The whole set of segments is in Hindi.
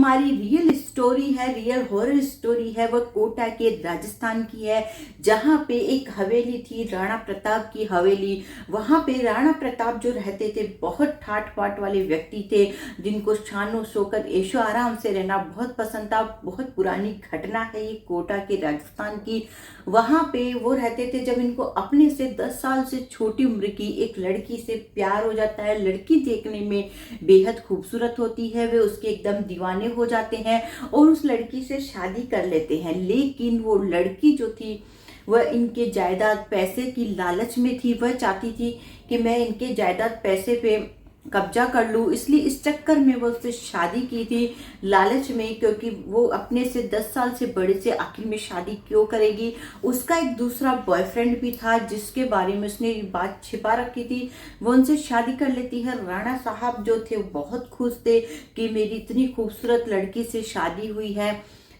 हमारी रियल स्टोरी है, रियल हॉरर स्टोरी है, वह कोटा के राजस्थान की है, जहाँ पे एक हवेली थी, राणा प्रताप की हवेली। वहाँ पे राणा प्रताप जो रहते थे, बहुत ठाट बाट वाले व्यक्ति थे, जिनको शानो शौकत ऐशो आराम से रहना बहुत पसंद था। बहुत पुरानी घटना है ये कोटा के राजस्थान की। वहाँ पे वो रहते थे, जब इनको अपने से 10 साल से छोटी उम्र की एक लड़की से प्यार हो जाता है। लड़की देखने में बेहद खूबसूरत होती है, वे उसके एकदम दीवाने हो जाते हैं और उस लड़की से शादी कर लेते हैं। लेकिन वो लड़की जो थी वह इनके जायदाद पैसे की लालच में थी। वह चाहती थी कि मैं इनके जायदाद पैसे पे कब्जा कर लूँ, इसलिए इस चक्कर में वो उससे शादी की थी लालच में, क्योंकि वो अपने से 10 साल से बड़े से आखिर में शादी क्यों करेगी। उसका एक दूसरा बॉयफ्रेंड भी था जिसके बारे में उसने ये बात छिपा रखी थी। वो उनसे शादी कर लेती है। राणा साहब जो थे वो बहुत खुश थे कि मेरी इतनी खूबसूरत लड़की से शादी हुई है,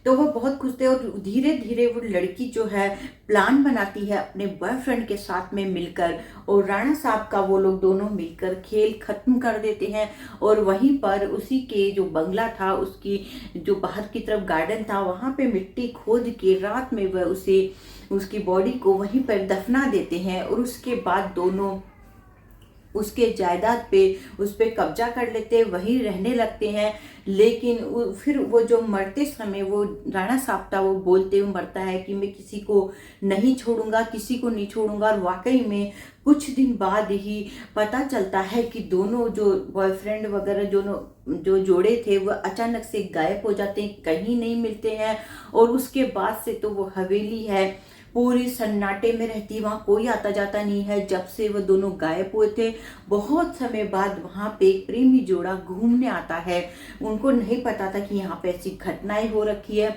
तो वो बहुत खुश थे। और धीरे धीरे वो लड़की जो है प्लान बनाती है अपने बॉयफ्रेंड के साथ में मिलकर, और राणा साहब का वो लोग दोनों मिलकर खेल खत्म कर देते हैं। और वहीं पर उसी के जो बंगला था, उसकी जो बाहर की तरफ गार्डन था, वहां पे मिट्टी खोद के रात में वह उसे उसकी बॉडी को वहीं पर दफना देते हैं। और उसके बाद दोनों उसके जायदाद पे उस पे कब्जा कर लेते, वहीं रहने लगते हैं। लेकिन फिर वो जो मरते समय वो राणा साहब था, वो बोलते हुए मरता है कि मैं किसी को नहीं छोड़ूंगा, किसी को नहीं छोड़ूंगा। और वाकई में कुछ दिन बाद ही पता चलता है कि दोनों जो बॉयफ्रेंड वगैरह जो जोड़े थे वह अचानक से गायब हो जाते हैं, कहीं नहीं मिलते हैं। और उसके बाद से तो वो हवेली है पूरी सन्नाटे में रहती है, वहाँ कोई आता जाता नहीं है। जब से वो दोनों गायब हुए थे, बहुत समय बाद वहाँ पे एक प्रेमी जोड़ा घूमने आता है। उनको नहीं पता था कि यहाँ पे ऐसी घटनाएं हो रखी है।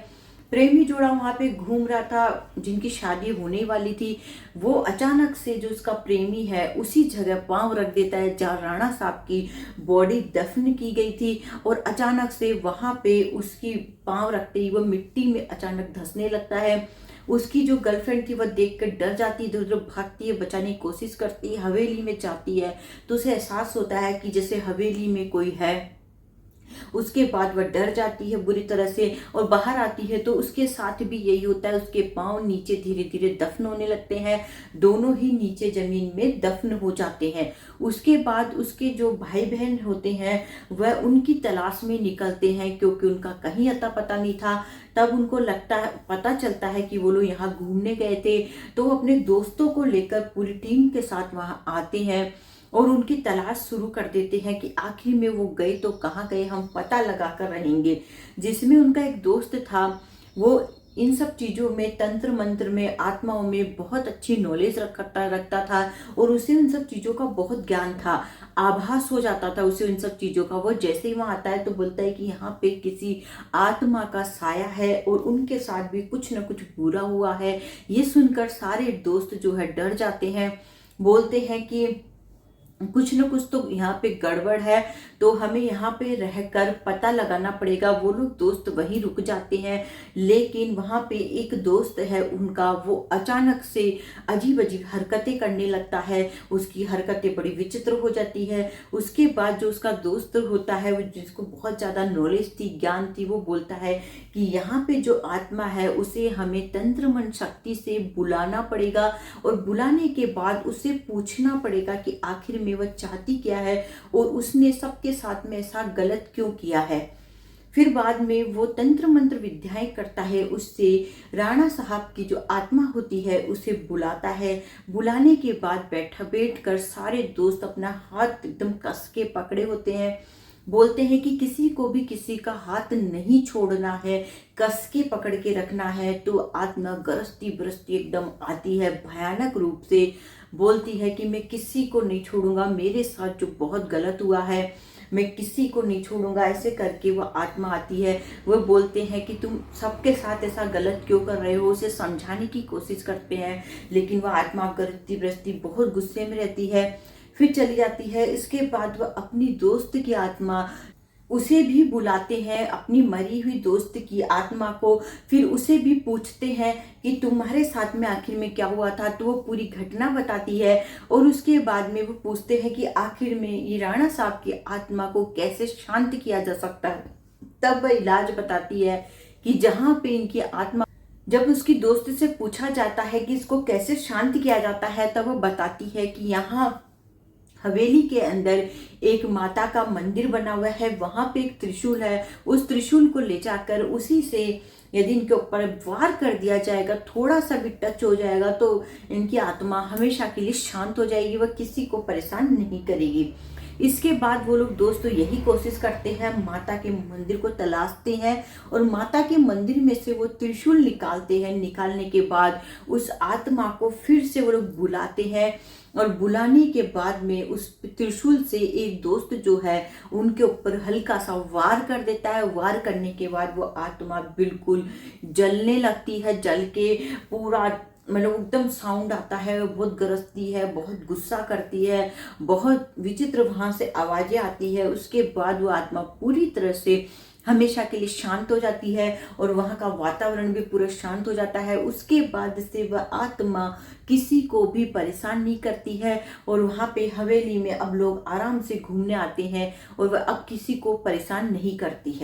प्रेमी जोड़ा वहाँ पे घूम रहा था, जिनकी शादी होने वाली थी। वो अचानक से जो उसका प्रेमी है उसी जगह पांव रख देता है जहाँ राणा साहब की बॉडी दफन की गई थी। और अचानक से वहाँ पे उसकी पांव रखते ही वो मिट्टी में अचानक धंसने लगता है। उसकी जो गर्लफ्रेंड थी वह देख कर डर जाती है, इधर उधर भागती है, बचाने की कोशिश करती है, हवेली में जाती है तो उसे एहसास होता है कि जैसे हवेली में कोई है। उसके बाद वह डर जाती है बुरी तरह से और बाहर आती है तो उसके साथ भी यही होता है। उसके पांव नीचे धीरे धीरे दफन होने लगते हैं, दोनों ही नीचे जमीन में दफन हो जाते हैं। उसके बाद उसके जो भाई बहन होते हैं वह उनकी तलाश में निकलते हैं, क्योंकि उनका कहीं अता पता नहीं था। तब उनको लगता है, पता चलता है कि वो लोग यहाँ घूमने गए थे, तो वो अपने दोस्तों को लेकर पूरी टीम के साथ वहाँ आते हैं और उनकी तलाश शुरू कर देते हैं कि आखिर में वो गए तो कहाँ गए, हम पता लगा कर रहेंगे। जिसमें उनका एक दोस्त था, वो इन सब चीज़ों में, तंत्र मंत्र में, आत्माओं में बहुत अच्छी नॉलेज रखता था और उसे उन सब चीज़ों का बहुत ज्ञान था। आभास हो जाता था उसे उन सब चीज़ों का। वो जैसे ही वहाँ आता है तो बोलता है कि यहाँ पे किसी आत्मा का साया है और उनके साथ भी कुछ न कुछ बुरा हुआ है। ये सुनकर सारे दोस्त जो है डर जाते हैं, बोलते हैं कि कुछ न कुछ तो यहाँ पे गड़बड़ है, तो हमें यहाँ पे रहकर पता लगाना पड़ेगा। वो लोग दोस्त वहीं रुक जाते हैं। लेकिन वहाँ पे एक दोस्त है उनका, वो अचानक से अजीब अजीब हरकतें करने लगता है। उसकी हरकतें बड़ी विचित्र हो जाती है। उसके बाद जो उसका दोस्त होता है, वो जिसको बहुत ज़्यादा नॉलेज थी, ज्ञान थी, वो बोलता है कि यहाँ पे जो आत्मा है उसे हमें तंत्र मन शक्ति से बुलाना पड़ेगा और बुलाने के बाद उससे पूछना पड़ेगा कि आखिर में वह चाहती क्या है और उसने सबके साथ में ऐसा गलत क्यों किया है। फिर बाद में वो तंत्र मंत्र विद्याएं करता है, उससे राणा साहब की जो आत्मा होती है उसे बुलाता है। बुलाने के बाद बैठ कर सारे दोस्त अपना हाथ एकदम कस के पकड़े होते हैं। बोलते हैं कि किसी को भी किसी का हाथ नहीं छोड़ना है, कस के पकड़ के रखना है। तो आत्मा गरजती बरसती एकदम आती है भयानक रूप से, बोलती है कि मैं किसी को नहीं छोड़ूंगा, मेरे साथ जो बहुत गलत हुआ है मैं किसी को नहीं छोड़ूंगा। ऐसे करके वह आत्मा आती है। वह बोलते हैं कि तुम सबके साथ ऐसा गलत क्यों कर रहे हो, उसे समझाने की कोशिश करते हैं। लेकिन वह आत्मा गरजती बरसती बहुत गुस्से में रहती है, फिर चली जाती है। इसके बाद वह अपनी दोस्त की आत्मा, उसे भी बुलाते हैं, अपनी मरी हुई दोस्त की आत्मा को। फिर उसे भी पूछते हैं कि तुम्हारे साथ में आखिर में क्या हुआ था, तो वो पूरी घटना बताती है। और उसके बाद में वो पूछते हैं कि आखिर में ये राणा साहब की आत्मा को कैसे शांत किया जा सकता है। तब वह इलाज बताती है कि जहाँ पे इनकी आत्मा, जब उसकी दोस्त से पूछा जाता है कि इसको कैसे शांत किया जाता है, तब वो बताती है कि यहाँ हवेली के अंदर एक माता का मंदिर बना हुआ है, वहां पे एक त्रिशूल है, उस त्रिशूल को ले जाकर उसी से यदि इनके ऊपर वार कर दिया जाएगा, थोड़ा सा भी टच हो जाएगा, तो इनकी आत्मा हमेशा के लिए शांत हो जाएगी, वह किसी को परेशान नहीं करेगी। इसके बाद वो लोग दोस्तों यही कोशिश करते हैं, माता के मंदिर को तलाशते हैं और माता के मंदिर में से वो त्रिशूल निकालते हैं। निकालने के बाद उस आत्मा को फिर से वो लोग बुलाते हैं और बुलाने के बाद में उस त्रिशूल से एक दोस्त जो है उनके ऊपर हल्का सा वार कर देता है। वार करने के बाद वो आत्मा बिल्कुल जलने लगती है, जल के पूरा मतलब एकदम साउंड आता है, बहुत गरजती है, बहुत गुस्सा करती है, बहुत विचित्र वहां से आवाजें आती है। उसके बाद वो आत्मा पूरी तरह से हमेशा के लिए शांत हो जाती है और वहाँ का वातावरण भी पूरा शांत हो जाता है। उसके बाद से वह आत्मा किसी को भी परेशान नहीं करती है और वहाँ पे हवेली में अब लोग आराम से घूमने आते हैं और वह अब किसी को परेशान नहीं करती है।